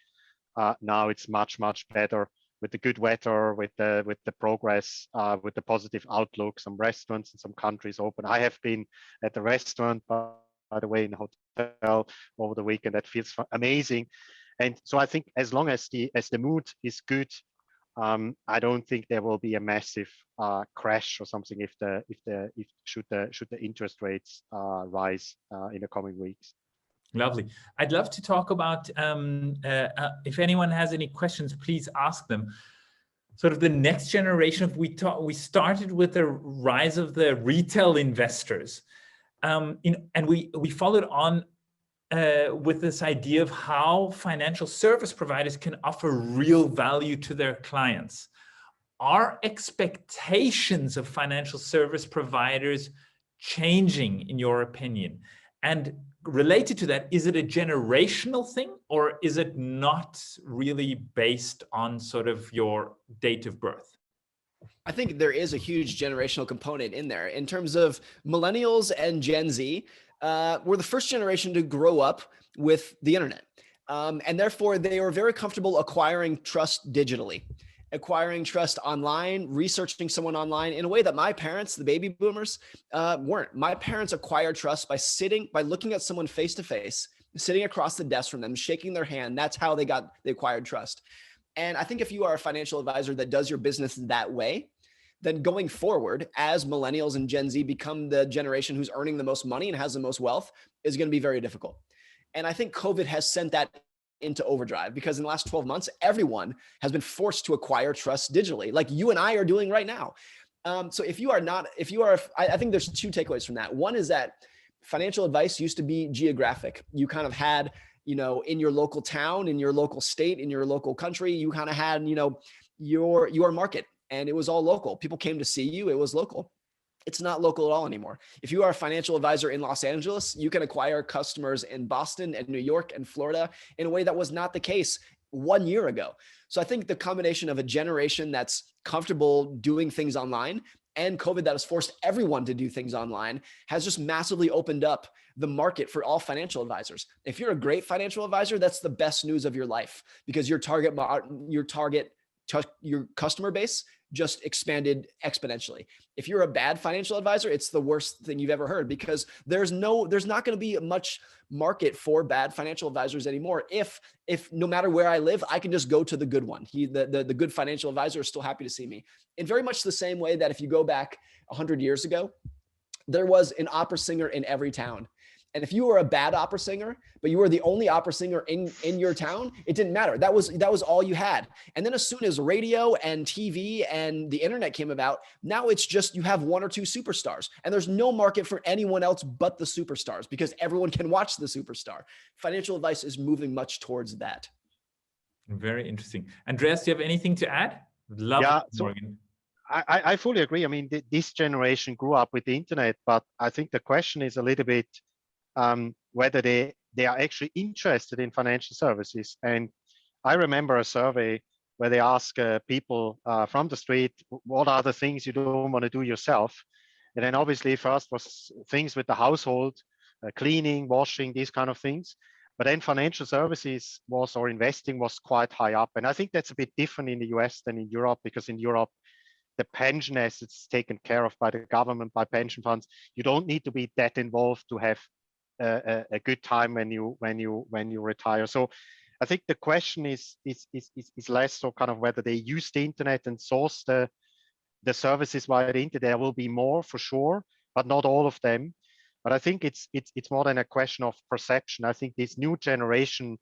now it's much better with the good weather, with the progress, with the positive outlook. Some restaurants in some countries open. I have been at the restaurant, by the way, in a hotel over the weekend. That feels amazing. And so I think as long as the mood is good, I don't think there will be a massive crash or something if should the interest rates rise in the coming weeks. Lovely. I'd love to talk about, if anyone has any questions, please ask them. Sort of the next generation, we started with the rise of the retail investors. And we followed on with this idea of how financial service providers can offer real value to their clients. Are expectations of financial service providers changing, in your opinion? And related to that, is it a generational thing, or is it not really based on sort of your date of birth? I think there is a huge generational component in there in terms of millennials and Gen Z. Were the first generation to grow up with the internet. And therefore, they were very comfortable acquiring trust digitally, acquiring trust online, researching someone online in a way that my parents, the baby boomers, weren't. My parents acquired trust by looking at someone face to face, sitting across the desk from them, shaking their hand. That's how they acquired trust. And I think if you are a financial advisor that does your business that way, then going forward, as millennials and Gen Z become the generation who's earning the most money and has the most wealth, is going to be very difficult. And I think COVID has sent that into overdrive, because in the last 12 months, everyone has been forced to acquire trust digitally, like you and I are doing right now. So I think there's two takeaways from that. One is that financial advice used to be geographic. You kind of had, in your local town, in your local state, in your local country, you kind of had, your market, and it was all local. People came to see you. It was local. It's not local at all anymore. If you are a financial advisor in Los Angeles, you can acquire customers in Boston and New York and Florida in a way that was not the case 1 year ago. So I think the combination of a generation that's comfortable doing things online and COVID that has forced everyone to do things online has just massively opened up the market for all financial advisors. If you're a great financial advisor, that's the best news of your life, because your customer base just expanded exponentially. If you're a bad financial advisor, it's the worst thing you've ever heard, because there's not going to be much market for bad financial advisors anymore. If no matter where I live, I can just go to the good one. The good financial advisor is still happy to see me. In very much the same way that if you go back 100 years ago, there was an opera singer in every town. And if you were a bad opera singer, but you were the only opera singer in your town, it didn't matter. That was all you had. And then as soon as radio and TV and the internet came about, now it's just you have one or two superstars, and there's no market for anyone else but the superstars, because everyone can watch the superstar. Financial advice is moving much towards that. Very interesting. Andreas, do you have anything to add? Morgan. I fully agree. I mean, this generation grew up with the internet, but I think the question is a little bit whether they are actually interested in financial services. And I remember a survey where they ask people from the street, what are the things you don't want to do yourself? And then obviously first was things with the household, cleaning, washing, these kind of things. But then financial services or investing was quite high up. And I think that's a bit different in the US than in Europe, because in Europe, the pension assets taken care of by the government, by pension funds. You don't need to be that involved to have a good time when you retire. So I think the question is less so kind of whether they use the internet and source the services via the internet. There will be more for sure, but not all of them. But I think it's more than a question of perception. I think this new generation,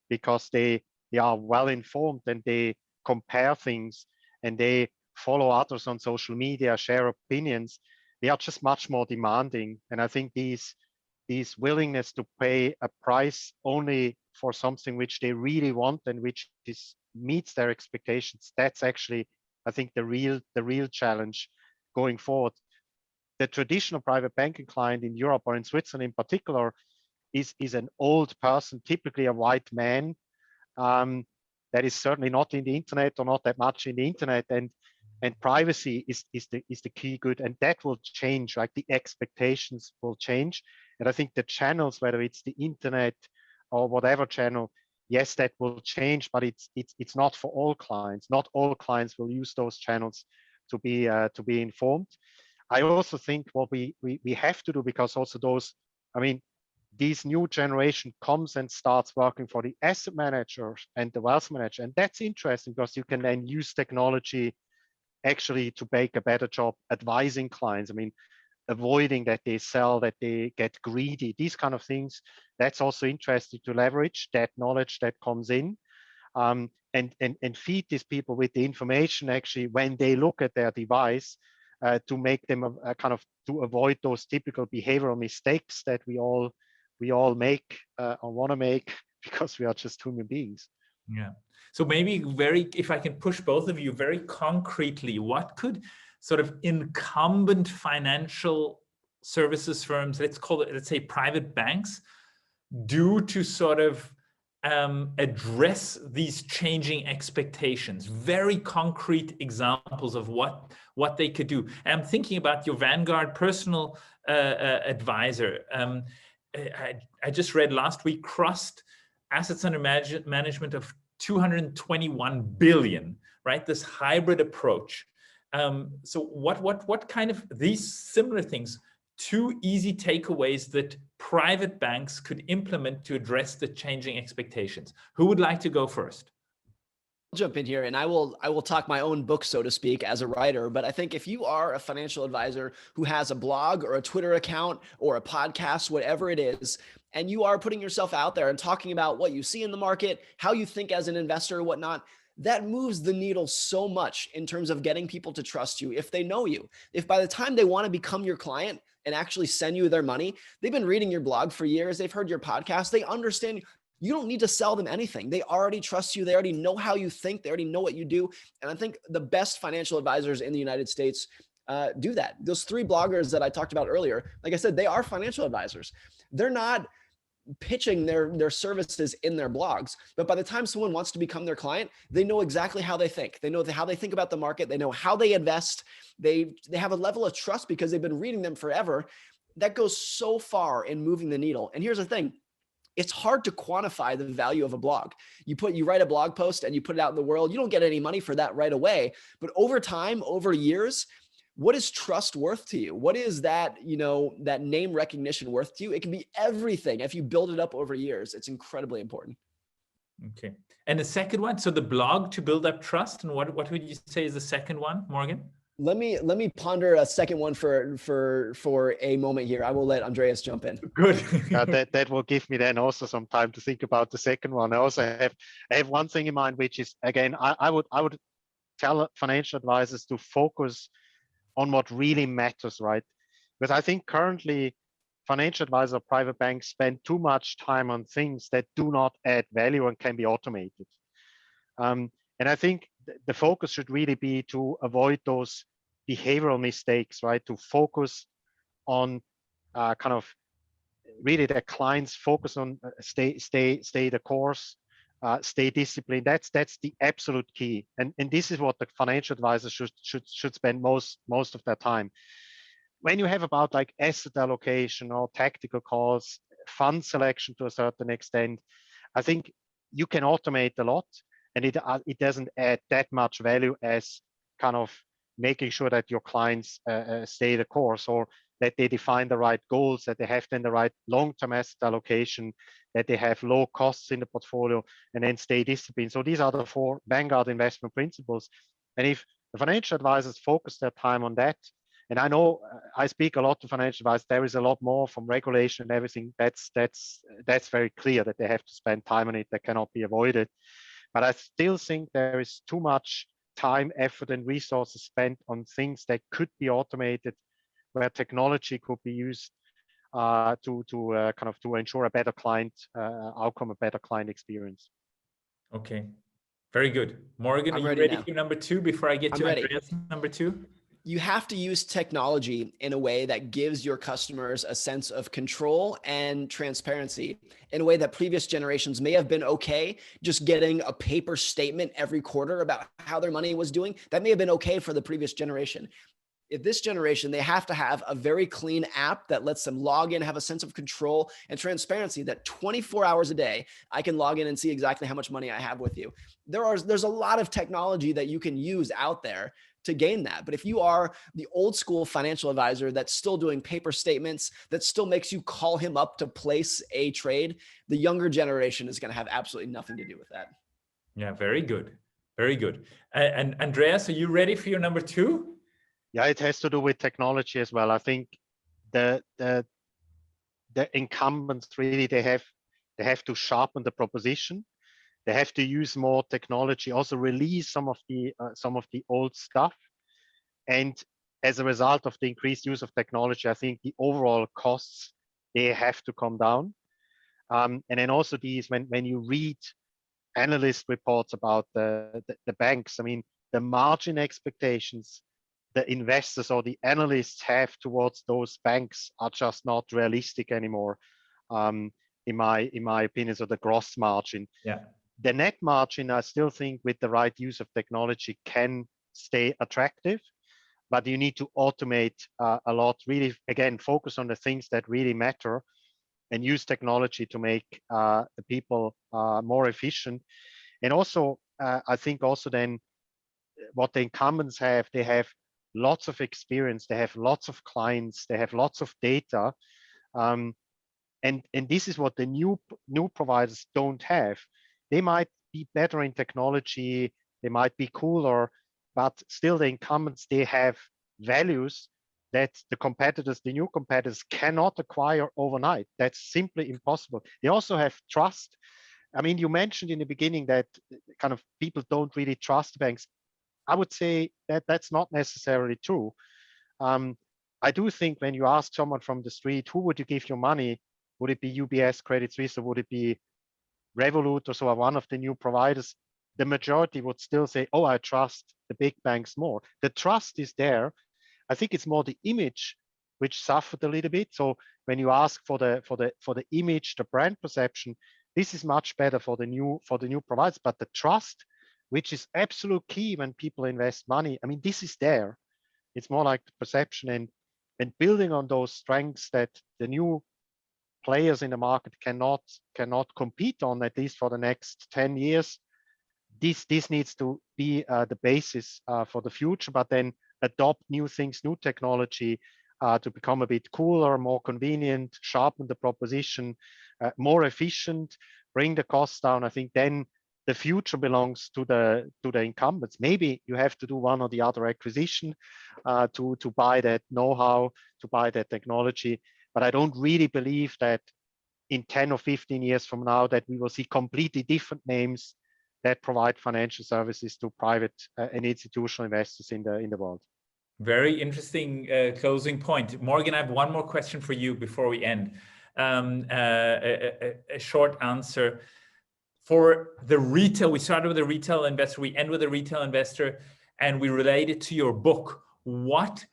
because they are well informed and they compare things and they follow others on social media, share opinions, they are just much more demanding. And I think these willingness to pay a price only for something which they really want and which meets their expectations, that's actually, I think, the real challenge going forward. The traditional private banking client in Europe or in Switzerland in particular is an old person, typically a white man, that is certainly not in the internet or not that much in the internet, and privacy is the key good, and that will change. Like the expectations will change, and I think the channels, whether it's the internet or whatever channel, yes, that will change, but it's not for all clients. Not all clients will use those channels to be informed. I also think what we have to do, because also those, I mean, this new generation comes and starts working for the asset managers and the wealth manager. And that's interesting because you can then use technology actually to make a better job advising clients. I mean, avoiding that they sell, that they get greedy, these kind of things. That's also interesting to leverage that knowledge that comes in, and feed these people with the information actually when they look at their device, to make them kind of to avoid those typical behavioral mistakes that we all make or want to make because we are just human beings. Yeah. So maybe if I can push both of you very concretely, what could sort of incumbent financial services firms, let's say private banks, do to sort of address these changing expectations? Very concrete examples of what they could do. And I'm thinking about your Vanguard personal advisor. I just read last week crossed assets under management of 221 billion, right? This hybrid approach. So what kind of these similar things, two easy takeaways that private banks could implement to address the changing expectations? Who would like to go first? I'll jump in here, and I will talk my own book, so to speak, as a writer. But I think if you are a financial advisor who has a blog or a Twitter account or a podcast, whatever it is, and you are putting yourself out there and talking about what you see in the market, how you think as an investor, whatnot, that moves the needle so much in terms of getting people to trust you if they know you. If by the time they want to become your client and actually send you their money, they've been reading your blog for years, they've heard your podcast, they understand. You don't need to sell them anything. They already trust you. They already know how you think. They already know what you do. And I think the best financial advisors in the United States do that. Those three bloggers that I talked about earlier, like I said, they are financial advisors. They're not pitching their services in their blogs, but by the time someone wants to become their client, they know exactly how they think. They know how they think about the market. They know how they invest. They have a level of trust because they've been reading them forever. That goes so far in moving the needle. And here's the thing. It's hard to quantify the value of a blog. You write a blog post and you put it out in the world. You don't get any money for that right away, but over time, over years, what is trust worth to you? What is that, that name recognition worth to you? It can be everything. If you build it up over years, it's incredibly important. Okay. And the second one, so the blog to build up trust. And what would you say is the second one, Morgan? Let me ponder a second one for a moment here. I will let Andreas jump in. Good. That will give me then also some time to think about the second one. I also have one thing in mind, which is, again, I would tell financial advisors to focus on what really matters, right? Because I think currently financial advisors or private banks spend too much time on things that do not add value and can be automated. And I think the focus should really be to avoid those behavioral mistakes, right? To focus on kind of really the clients focus on stay the course, stay disciplined. That's the absolute key. And this is what the financial advisor should spend most of their time. When you have about like asset allocation or tactical calls, fund selection to a certain extent, I think you can automate a lot, and it doesn't add that much value as kind of making sure that your clients stay the course, or that they define the right goals, that they have then the right long-term asset allocation, that they have low costs in the portfolio, and then stay disciplined. So these are the 4 Vanguard investment principles. And if the financial advisors focus their time on that, and I know I speak a lot to financial advisors, there is a lot more from regulation and everything. That's very clear that they have to spend time on it. That cannot be avoided. But I still think there is too much time, effort, and resources spent on things that could be automated, where technology could be used to ensure a better client outcome, a better client experience. Okay, very good. Morgan, are you ready for number 2 before I get to Andreas number 2? You have to use technology in a way that gives your customers a sense of control and transparency in a way that previous generations may have been okay just getting a paper statement every quarter about how their money was doing. That may have been okay for the previous generation. If this generation, they have to have a very clean app that lets them log in, have a sense of control and transparency that 24 hours a day, I can log in and see exactly how much money I have with you. There's a lot of technology that you can use out there to gain that. But if you are the old school financial advisor that's still doing paper statements, that still makes you call him up to place a trade, the younger generation is going to have absolutely nothing to do with that. Yeah, very good. Very good. And Andreas, are you ready for your number two? Yeah, it has to do with technology as well. I think the incumbents really, they have to sharpen the proposition. They have to use more technology, also release some of the old stuff. And as a result of the increased use of technology, I think the overall costs, they have to come down. And then also when you read analyst reports about the banks, I mean, the margin expectations the investors or the analysts have towards those banks are just not realistic anymore, in my opinion. So the gross margin. Yeah. The net margin, I still think with the right use of technology can stay attractive, but you need to automate a lot, really, again, focus on the things that really matter and use technology to make the people more efficient. And also, I think also then what the incumbents have, they have lots of experience, they have lots of clients, they have lots of data. And this is what the new providers don't have. They might be better in technology, they might be cooler, but still the incumbents, they have values that the new competitors cannot acquire overnight. That's simply impossible. They also have trust. I mean, you mentioned in the beginning that kind of people don't really trust banks. I would say that that's not necessarily true. I do think when you ask someone from the street, who would you give your money? Would it be UBS, Credit Suisse, or would it be Revolut or so, one of the new providers? The majority would still say, oh, I trust the big banks more. The trust is there. I think it's more the image which suffered a little bit. So when you ask for the image, the brand perception, this is much better for the new providers. But the trust, which is absolute key when people invest money, I mean, this is there. It's more like the perception and building on those strengths that the new players in the market cannot compete on, at least for the next 10 years. This needs to be the basis for the future, but then adopt new things, new technology to become a bit cooler, more convenient, sharpen the proposition, more efficient, bring the costs down. I think then the future belongs to the incumbents. Maybe you have to do one or the other acquisition to buy that know-how, to buy that technology. But I don't really believe that in 10 or 15 years from now that we will see completely different names that provide financial services to private and institutional investors in the world. Very interesting closing point. Morgan, I have one more question for you before we end. A short answer. For the retail, we started with a retail investor, we end with a retail investor, and we relate it to your book. What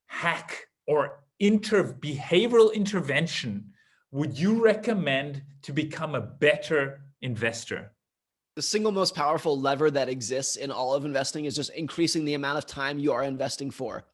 hack or behavioral intervention would you recommend to become a better investor? The single most powerful lever that exists in all of investing is just increasing the amount of time you are investing for.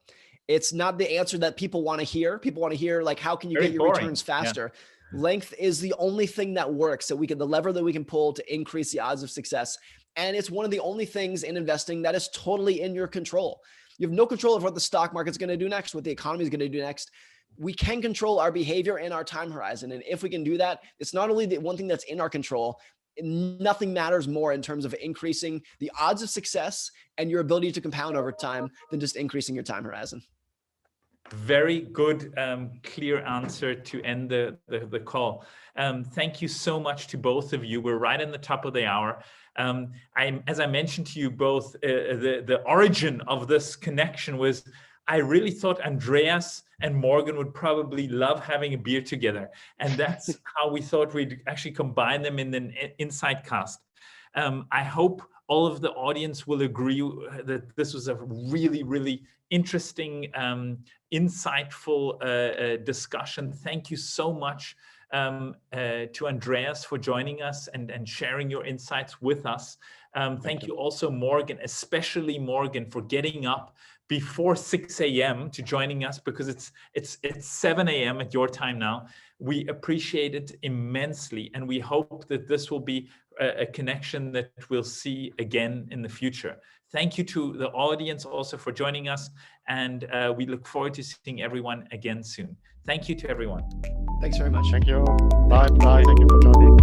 It's not the answer that people want to hear. People want to hear, like, how can you get your returns faster? Yeah. Length is the only thing that works, the lever that we can pull to increase the odds of success. And it's one of the only things in investing that is totally in your control. You have no control of what the stock market's going to do next, what the economy is going to do next. We can control our behavior and our time horizon. And if we can do that, it's not only the one thing that's in our control, nothing matters more in terms of increasing the odds of success and your ability to compound over time than just increasing your time horizon. Very good, clear answer to end the call. Thank you so much to both of you. We're right in the top of the hour. As I mentioned to you both, the origin of this connection was I really thought Andreas and Morgan would probably love having a beer together. And that's how we thought we'd actually combine them in an Insightcast. I hope all of the audience will agree that this was a really, really interesting, insightful discussion. Thank you so much to Andreas for joining us and sharing your insights with us. Thank you also, Morgan, especially Morgan, for getting up before 6 a.m. to joining us, because it's 7 a.m. at your time now. We appreciate it immensely, and we hope that this will be a connection that we'll see again in the future. Thank you to the audience also for joining us, and we look forward to seeing everyone again soon. Thank you to everyone. Thanks very much. Thank you. Bye. Bye. Thank you for joining.